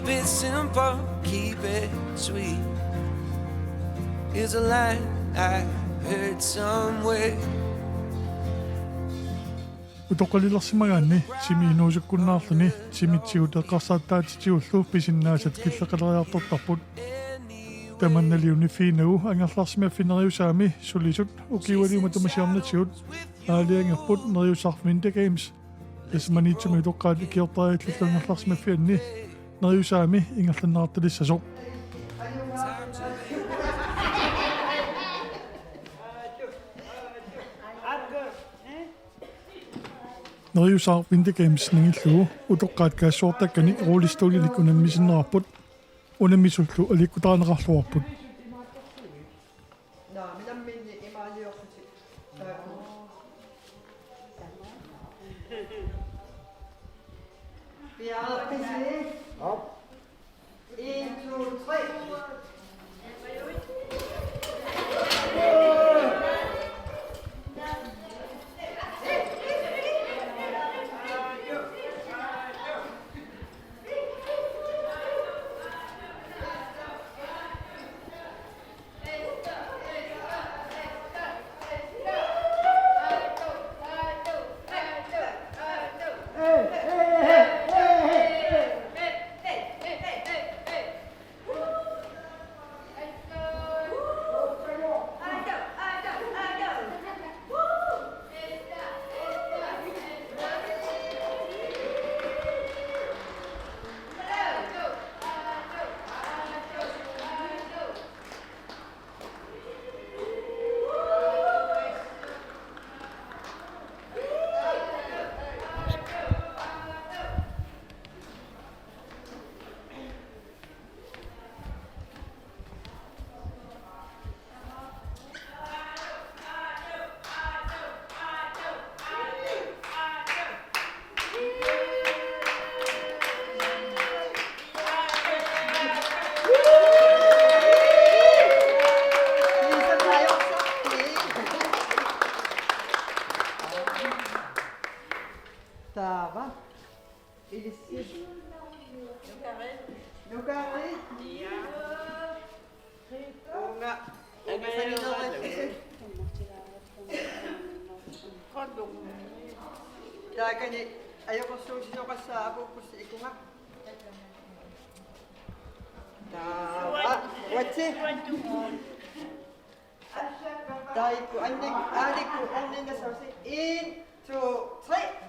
it simple, keep it sweet, is a line I heard somewhere. utoqqaalillarsимагаанни сими инуусуккуннаарлүни симитсигут эққарсааттаатитигуллу писиннаасат киллақалериартортарпут таманналиуни финагу анgerlarsimaffianни сулисут укиуалиума тамасиарнатигут аалиангерпут Neriusaami Winter Games Maniitsumi utoqqaat ikiortariallillu angerlarsimaffianni Neriusaami ingerlanneratalissasoq Neriusaami Winter Games ningillugu utoqqaat kaassуортаккани рулистуулилик унаммисиннерарпут унаммисуллу аликкутаанеқарлуарпут Taakani ajoqorsuusisoqassaapuukkussi ikunga. Taava watsi. Taikku annik aalikku onningasausi 1 2 3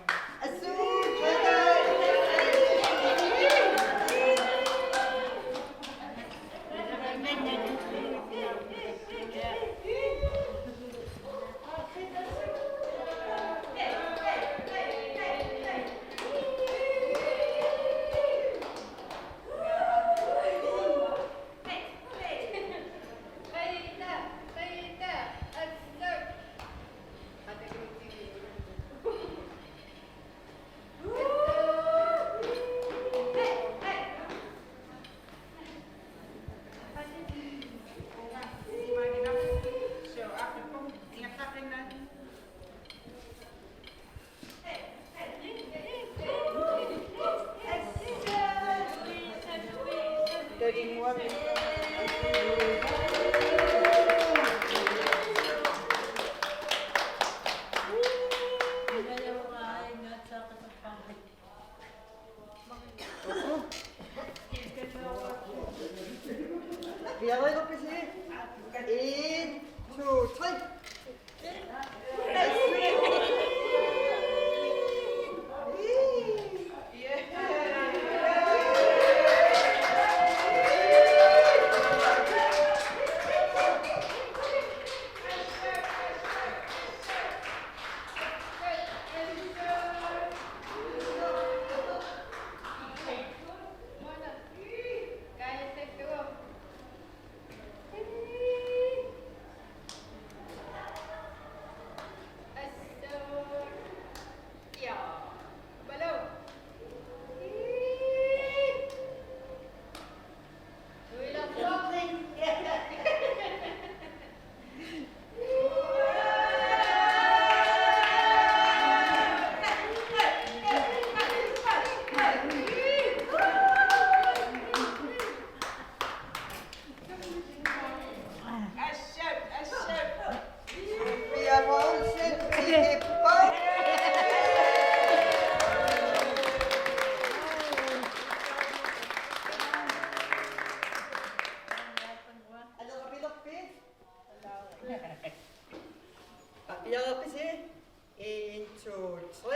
Jeg er oppe til. 1, 2, 3.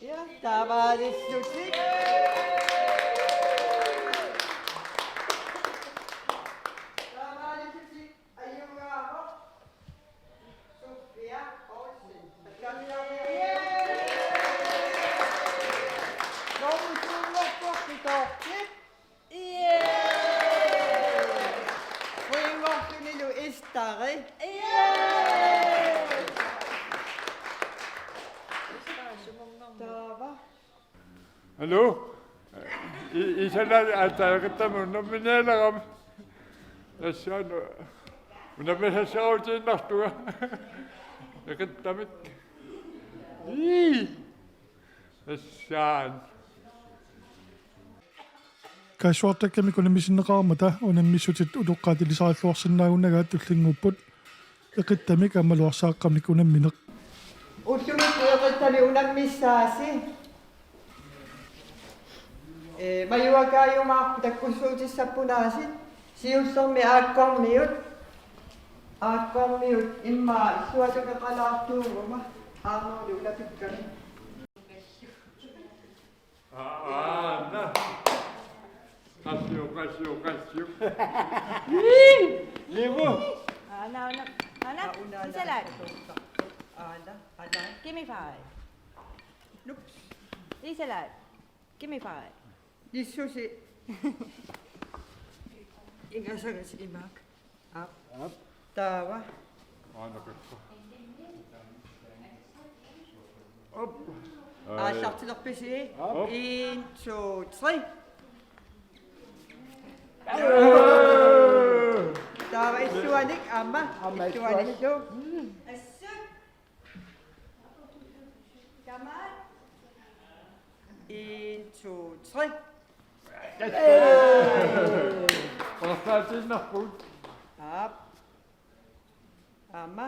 Ja, der var det slut. Hallo? I känner att jag inte nominerar om. Jag sa nu. Men jag vill säga att det nästa. Jag kan inte mycket. Jag sa. Kaasuartakkami kunamissinneqaarmata unammissutit utoqqaatilisaralluarsinnaagunnagaa tullingupput eqittamik amaluarsaaqqamnik unammineq Ullumik eqittami unammissaasi majuakaajumaarpu takkussuutissappunaasit siullermi aakkormiut immaa issuatukeqalaartuuguma aarnoolu ulapikkami Kasio. Levo. Now, Isalad. Give me 5. Nope. Isalad. Give me 5. Issusi ingasagas imak. Up. Tawa. Op. Sartilerpisi. 1, 2, 3. Tawa issuanik amma. Issuanik do. Kamal. 1, 2, 3. Vad ska det nå på? Up. Amma.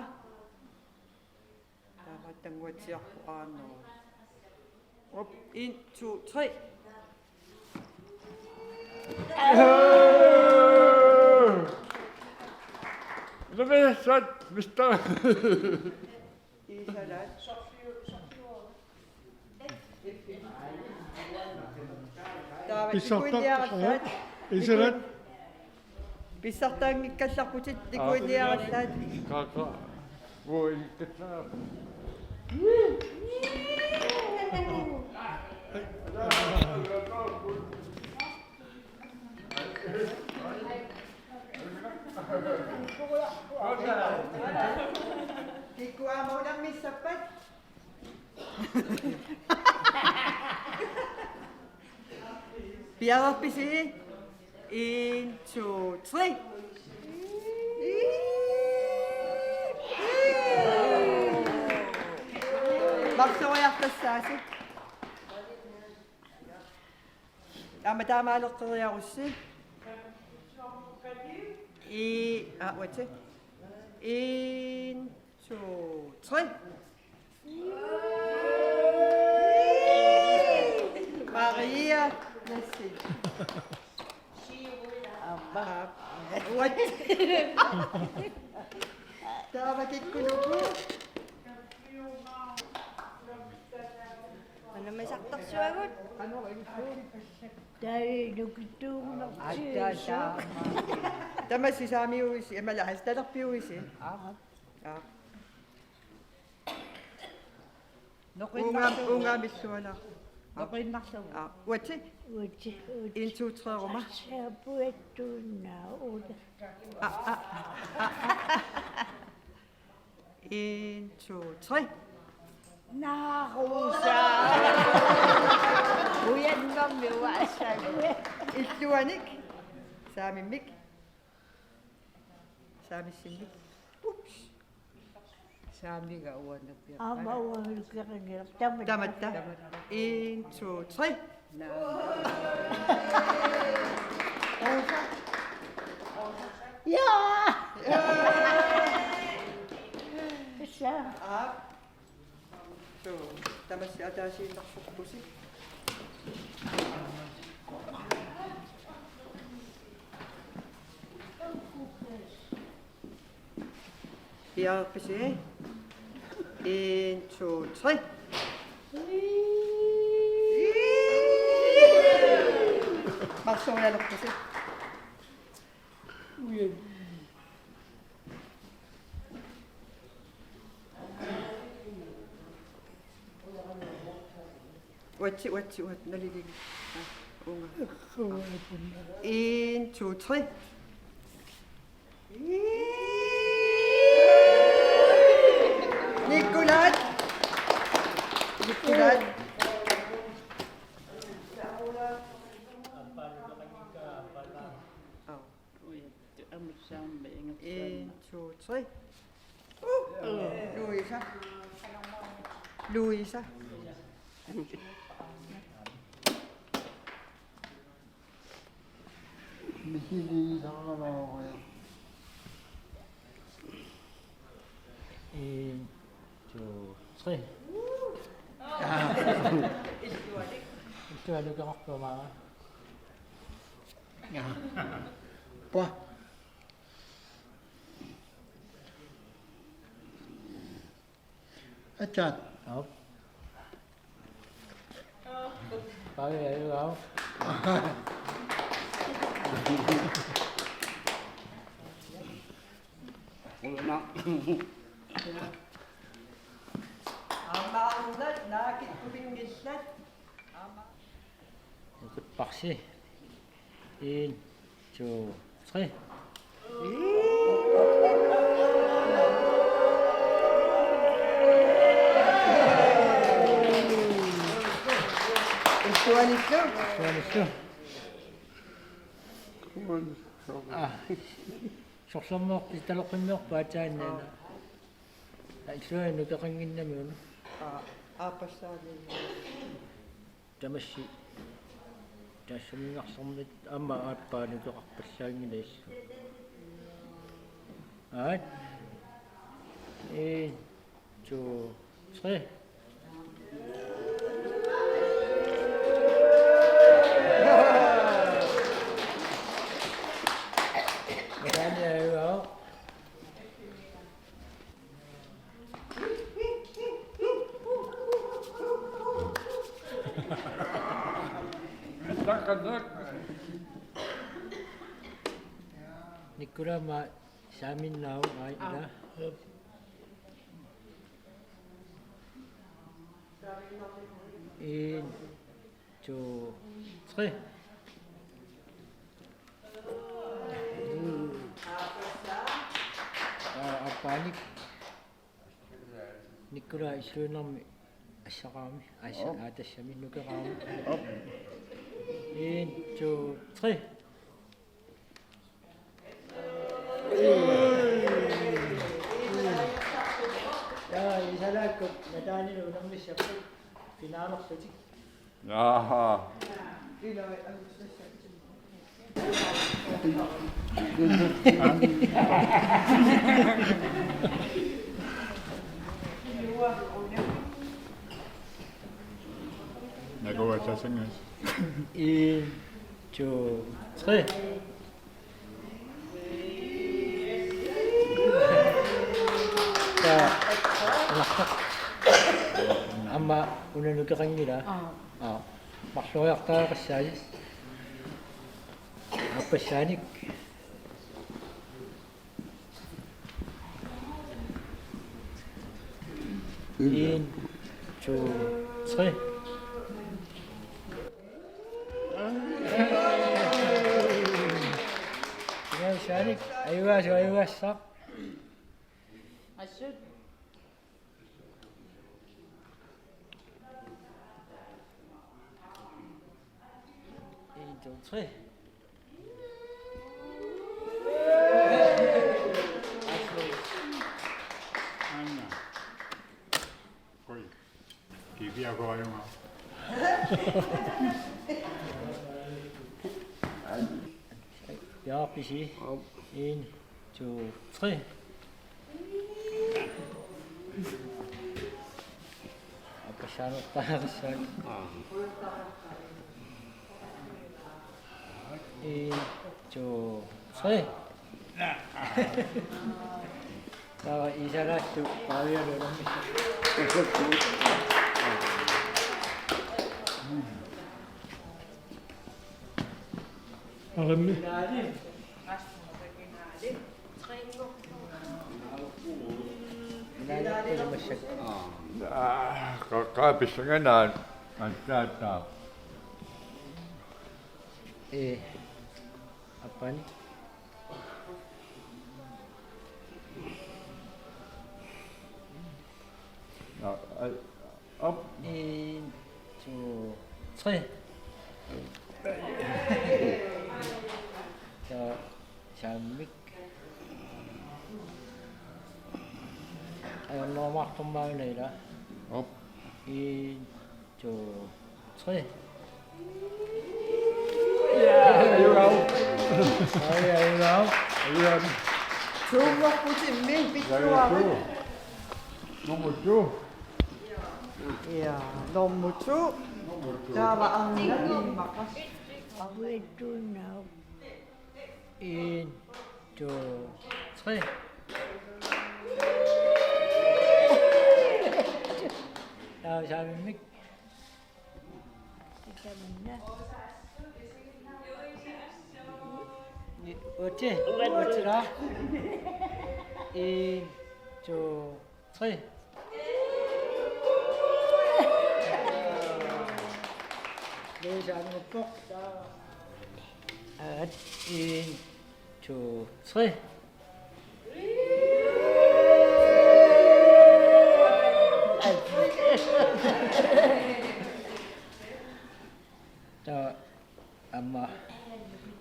Tawa tangwatsiaq aano. Op. 1, 2, 3. Det är så Mr. Isalad. Tawa ikuinniarallat. Isalad Pissartaangikkallarputit ikuinniarallat. Kaka. Wo ikka. Kikuamo ng misapat. Piawak pisi. 1, 2, 3. Bakso ko yaktas sasi. Taamaalleqqeriarussi. 1, 2, 3. Maria, nassi. What? Taamatikkunuku. Ano may saktak suwagot? Dahil nagtutong Tämä sisämi uisi, emme lähes tätä piuisi. Unga missuona. Nokin maksaa. Uotsi? 1, 2, 3 roma. Se on puettuna uuta. 1, 2, 3. Narusa. Uyan mammi wasa. Illuanik. Saami mik. Saami sinnik. Ups. Saamiga uannak pian. Ama uan kerengir. Tamat. Tamatta. 1, 2, 3. Ja. Sa. So, tämä sieltä siitä suppusi. Ja, precies. 1, 2, 3. Maar zo wel op gezet. Wat, nalilin. 1, 2, 3. Nicolás. Saami ingat. 1, 2, 3. Louisa. Mihili sanganoo. 1, 2, 3. Itu ada kok pemama. Pah. Achat. Hop. Pakai ayo kau. Nak. Amaunat, nakit kubingisnat. Ikut paksi. 1, 2, 3. Tuan itu. Sorsommoq talaqimmoq paataannana. Isuai nutaqanginnamiun Apa sahaja. tamassi. Tassumingarsornit amma aappaani toqarpassaangilaissu. Aat. 1, 2, 3. Nikura ma samin nau ai ida. 1, 2, 3. Apani Nikura isunami asaqami atassami nukerami. 1, 2, 3. Ya, isalakut nadani unammi sappu finaalorsutik Jaha. Jeg går til at synge. 1, 2, 3. 자, 아마 오늘 느껴갑니다. 막소야 아까 시작이 아빠 시작이 1, 2, 3. 그냥 시작이 아이고 싹. 아쉬. 1, 2, 3. Aina. Koi. Kiviä koimaa. 야, 빛이 1, 2, 3. 아빠 샤노 시작. 1, 2, 3. 자, 이 사람 또 바위를 넣습니다. Aremmi. Kaapissa enää näyttää. 아빠니? Op. 1, 2, 3. 자, 잠믹. Nó mặc trong bao này đó. Op. 1, 2, 3. 좋은 거 보지 맨 삐뚤어하고. Nummer 2. 이야 너무 좋. 자 마음 막아. Quê tôi nào 1, 2, 3. 자, 잠믹. cho mình đó. 어찌? 어찌라? 1, 2, 3. 내 잡는 거. 1, 2, 3. 자, 엄마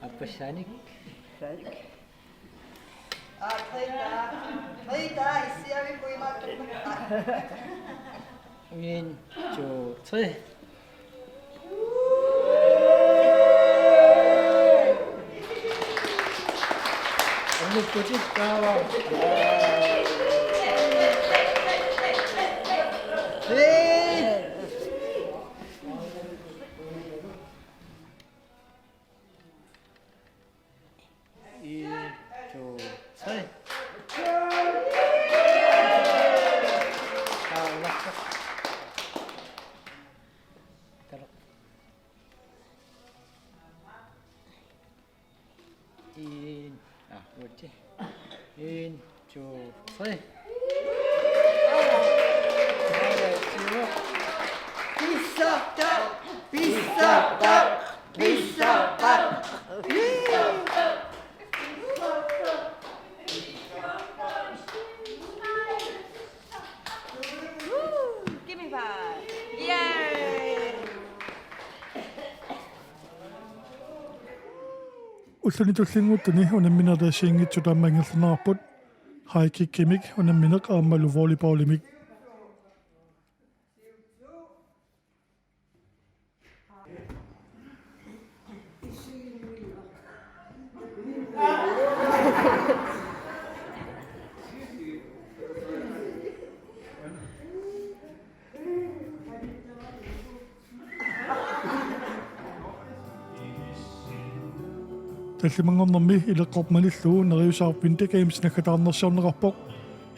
아빠 사닉. 아 더이다 이씨야미 보이마 좀. 1, 2, 3. 언니 보지? 나와. 네. 1, 2, 3. 자, 올라가. 따라. 1, 뭐지? 1, 2, 3. 비싸다. Give me five. Yay! Ullanitullinguuttuni unammineriasiingitsutammangerlunaarput haikikkimik unammineq aammalu volleyballmik таллимангорнэрми илеққорпмалиллуу Neriusaami Winter Games наккатаарнерсиорнеқарпоқ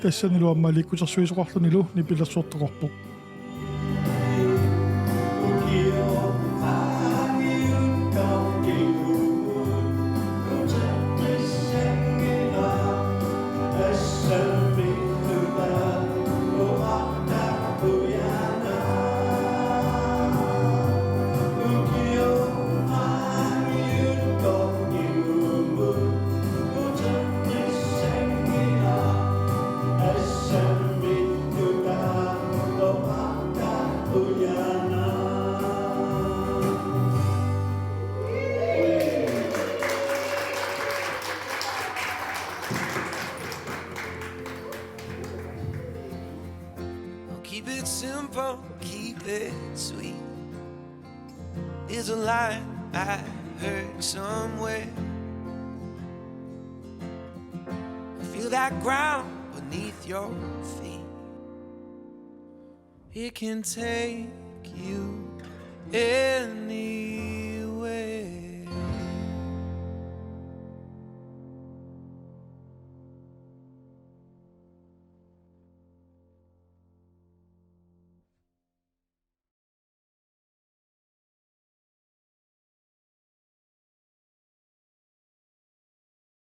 тассанилуаммаликкутерсуисоқарлунилу нипилэрсуортоқарпоқ Keep it simple, keep it sweet is a line I heard somewhere. Feel that ground beneath your feet. It can take you anywhere.